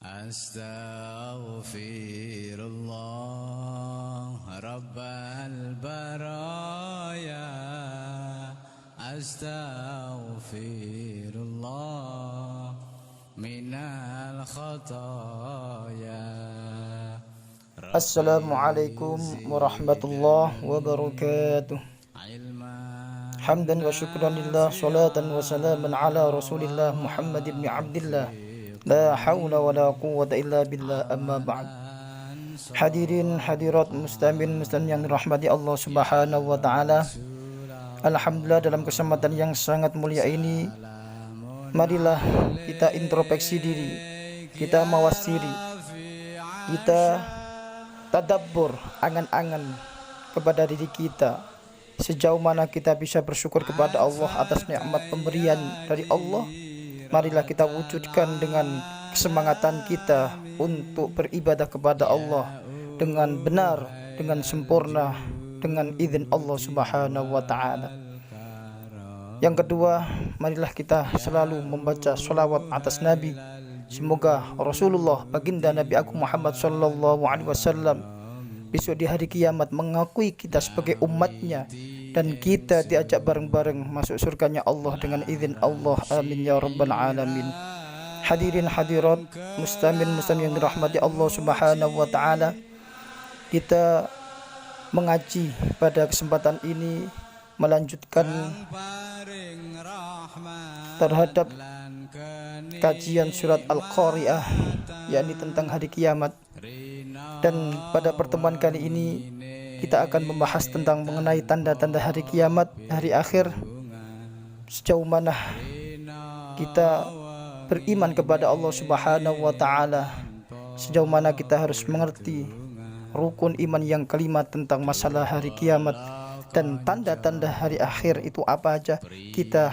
Astaghfirullah Rabbal baraya. Astaghfirullah minal khataya. Assalamualaikum warahmatullahi wabarakatuh. Hamdan wa syukran lillah, salatan wa salaman ala rasulillah Muhammad ibn Abdillah. La hawla wa la quwwata illa billah, amma ba'd. Hadirin hadirat muslimin yang dirahmati Allah subhanahu wa ta'ala, alhamdulillah, dalam kesempatan yang sangat mulia ini, marilah kita introspeksi diri, kita mawas diri, kita tadabbur, angan-angan kepada diri kita, sejauh mana kita bisa bersyukur kepada Allah atas nikmat pemberian dari Allah. Marilah kita wujudkan dengan kesemangatan kita untuk beribadah kepada Allah dengan benar, dengan sempurna, dengan izin Allah subhanahu wa ta'ala. Yang kedua, marilah kita selalu membaca sholawat atas Nabi. Semoga Rasulullah, baginda Nabi aku Muhammad sallallahu alaihi wasallam, besok di hari kiamat mengakui kita sebagai umatnya, dan kita diajak bareng-bareng masuk surganya Allah dengan izin Allah. Amin ya rabbal alamin. Hadirin hadirat muslimin yang dirahmati Allah subhanahu wa ta'ala, kita mengaji pada kesempatan ini melanjutkan terhadap kajian surat Al-Qari'ah, yakni tentang hari kiamat. Dan pada pertemuan kali ini kita akan membahas tentang mengenai tanda-tanda hari kiamat, hari akhir. Sejauh mana kita beriman kepada Allah subhanahu wa ta'ala, sejauh mana kita harus mengerti rukun iman yang kelima tentang masalah hari kiamat, dan tanda-tanda hari akhir itu apa aja, kita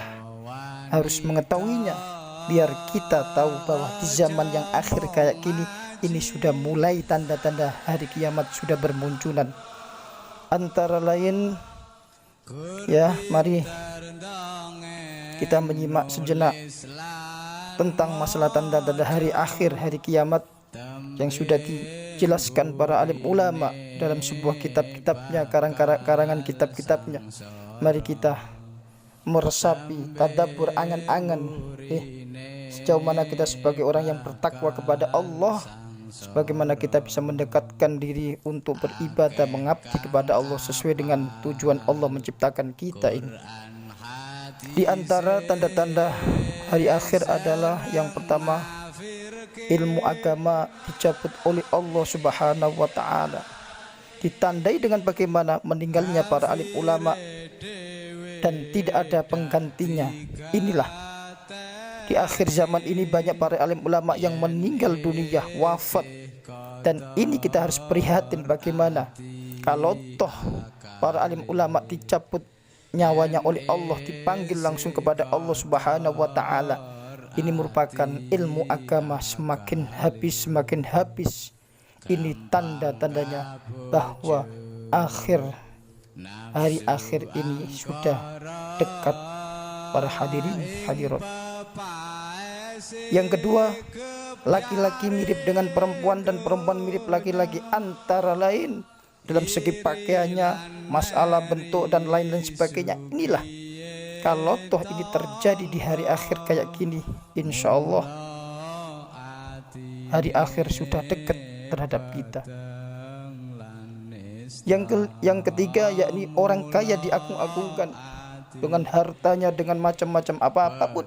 harus mengetahuinya biar kita tahu bahwa di zaman yang akhir kayak gini, ini sudah mulai tanda-tanda hari kiamat sudah bermunculan. Antara lain, ya, mari kita menyimak sejenak tentang masalah tanda-tanda hari akhir, hari kiamat, yang sudah dijelaskan para alim ulama dalam sebuah kitab-kitabnya, karangan kitab-kitabnya. Mari kita meresapi, tadabbur, angan-angan sejauh mana kita sebagai orang yang bertakwa kepada Allah, sebagaimana kita bisa mendekatkan diri untuk beribadah, mengabdi kepada Allah sesuai dengan tujuan Allah menciptakan kita ini. Di antara tanda-tanda hari akhir adalah yang pertama, ilmu agama dicabut oleh Allah subhanahu wa ta'ala, ditandai dengan bagaimana meninggalnya para alim ulama dan tidak ada penggantinya. Inilah, di akhir zaman ini banyak para alim ulama yang meninggal dunia, wafat. Dan ini kita harus prihatin bagaimana kalau toh para alim ulama dicabut nyawanya oleh Allah, dipanggil langsung kepada Allah subhanahu wa ta'ala. Ini merupakan ilmu agama semakin habis. Ini tanda-tandanya bahwa hari akhir ini sudah dekat, para hadirin hadirat. Yang kedua, laki-laki mirip dengan perempuan dan perempuan mirip laki-laki, antara lain dalam segi pakaiannya, masalah bentuk dan lain-lain sebagainya. Inilah, kalau toh ini terjadi di hari akhir kayak gini, insya Allah hari akhir sudah dekat terhadap kita. Yang ketiga, yakni orang kaya diagung-agungkan dengan hartanya, dengan macam-macam apapun.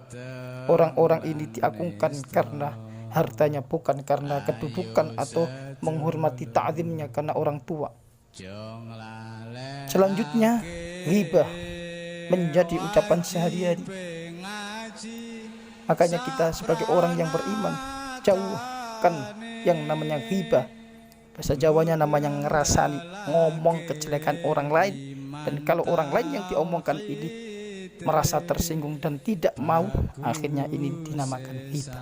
Orang-orang ini diagungkan karena hartanya, bukan karena kedudukan atau menghormati ta'zimnya karena orang tua. Selanjutnya, ghibah menjadi ucapan sehari-hari. Makanya kita sebagai orang yang beriman, jauhkan yang namanya ghibah. Bahasa Jawanya namanya ngerasani, ngomong kejelekan orang lain. Dan kalau orang lain yang diomongkan ini merasa tersinggung dan tidak mau, akhirnya ini dinamakan ghibah.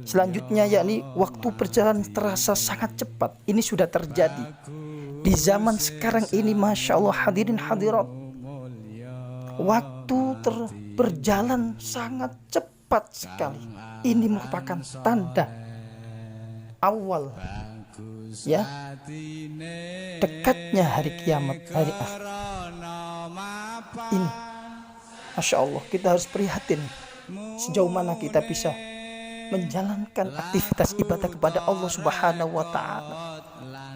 Selanjutnya, yakni waktu berjalan terasa sangat cepat. Ini sudah terjadi di zaman sekarang ini, masya Allah, hadirin hadirat. Waktu berjalan sangat cepat. cepat sekali. Ini merupakan tanda awal ya dekatnya hari kiamat, hari akhir. Ini Masya Allah, kita harus prihatin sejauh mana kita bisa menjalankan aktivitas ibadah kepada Allah Subhanahu wa Ta'ala.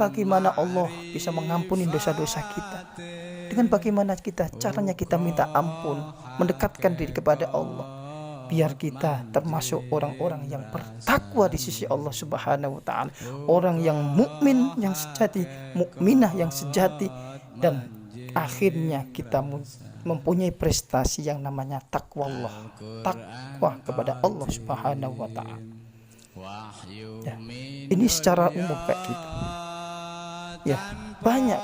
Bagaimana Allah bisa mengampuni dosa-dosa kita, dengan bagaimana caranya kita minta ampun, mendekatkan diri kepada Allah, biar kita termasuk orang-orang yang bertakwa di sisi Allah Subhanahu wa Ta'ala, orang yang mukmin yang sejati, mukminah yang sejati, dan akhirnya kita mempunyai prestasi yang namanya takwa Allah, takwa kepada Allah Subhanahu wa Ta'ala. Ya, ini secara umum kayak gitu. Ya, banyak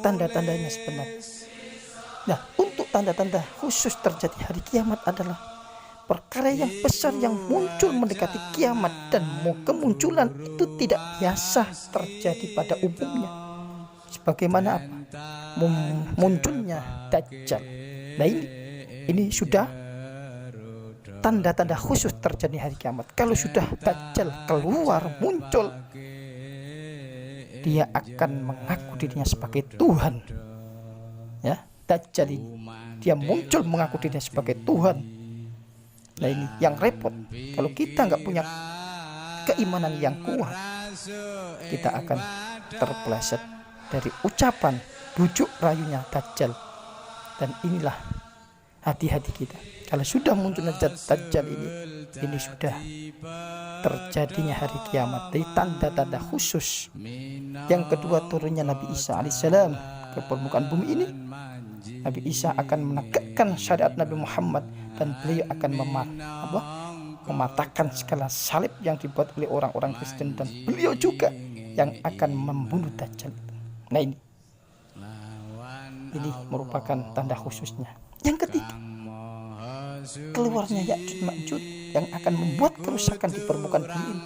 tanda-tandanya sebenarnya. Nah, untuk tanda-tanda khusus terjadi hari kiamat adalah perkara yang besar yang muncul mendekati kiamat, dan kemunculan itu tidak biasa terjadi pada umumnya. Sebagaimana apa? Munculnya Dajjal. Nah, ini sudah tanda-tanda khusus terjadi hari kiamat. Kalau sudah Dajjal keluar muncul, dia akan mengaku dirinya sebagai Tuhan. Ya, Dajjal ini dia muncul mengaku dirinya sebagai Tuhan. Nah, ini yang repot. Kalau kita nggak punya keimanan yang kuat, kita akan terpeleset dari ucapan bujuk rayunya Dajjal. Dan inilah hati-hati kita. Kalau sudah muncul Dajjal ini sudah terjadinya hari kiamat. Dari tanda-tanda khusus. Yang kedua, turunnya Nabi Isa alaihissalam ke permukaan bumi ini. Nabi Isa akan menegakkan syariat Nabi Muhammad, dan beliau akan mematahkan segala salib yang dibuat oleh orang-orang Kristen, dan beliau juga yang akan membunuh Dajjal. Nah, ini merupakan tanda khususnya. Yang ketiga, keluarnya Ya'juj Ma'juj yang akan membuat kerusakan di permukaan bumi ini.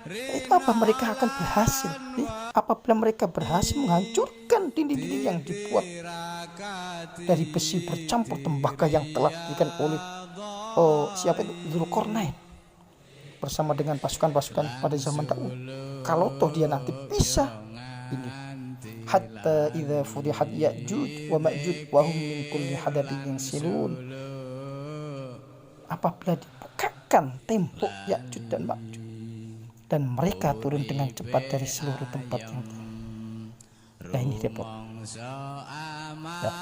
Itu apa? Mereka akan berhasil apabila mereka berhasil menghancurkan dinding-dinding yang dibuat dari besi bercampur tembaga yang telah diberikan oleh siapa itu? Dzulqarnain bersama dengan pasukan-pasukan pada zaman dahulu. Kalau toh dia nanti bisa ini, hatta idza fudihat Ya'juj wa Ma'juj wa hum min kulli hadabin yansilun. Apabila dibukakan tembok Ya'juj dan Ma'juj, dan mereka turun dengan cepat dari seluruh tempat yang nah, ini repot. Ya,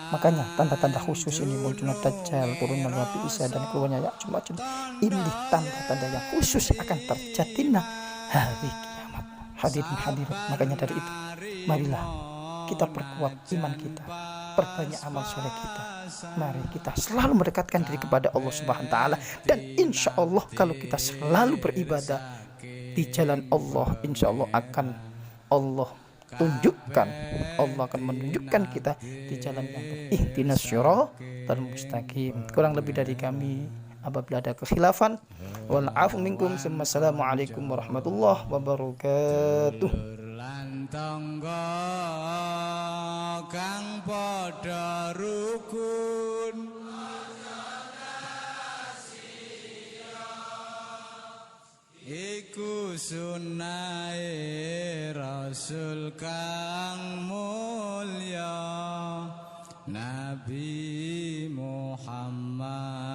makanya tanda-tanda khusus ini, munculnya Dajjal, turunnya Nabi Isa, dan keluarnya Ya'juj Ma'juj, ini tanda-tanda yang khusus akan terjadi hari kiamat. Hadirin hadirat, makanya dari itu marilah kita perkuat iman kita, perbanyak amal soleh kita. Mari kita selalu mendekatkan diri kepada Allah Subhanahu wa Ta'ala, dan insya Allah kalau kita selalu beribadah di jalan Allah, insya Allah akan Allah tunjukkan, Allah akan menunjukkan kita di jalan yang ihdinas syiratal mustaqim. Kurang lebih dari kami apabila ada kekhilafan, wal afu minkum. Assalamualaikum warahmatullahi wabarakatuh. Tangga kang padha rukun, iku sunnahe Rasul kang mulya Nabi Muhammad.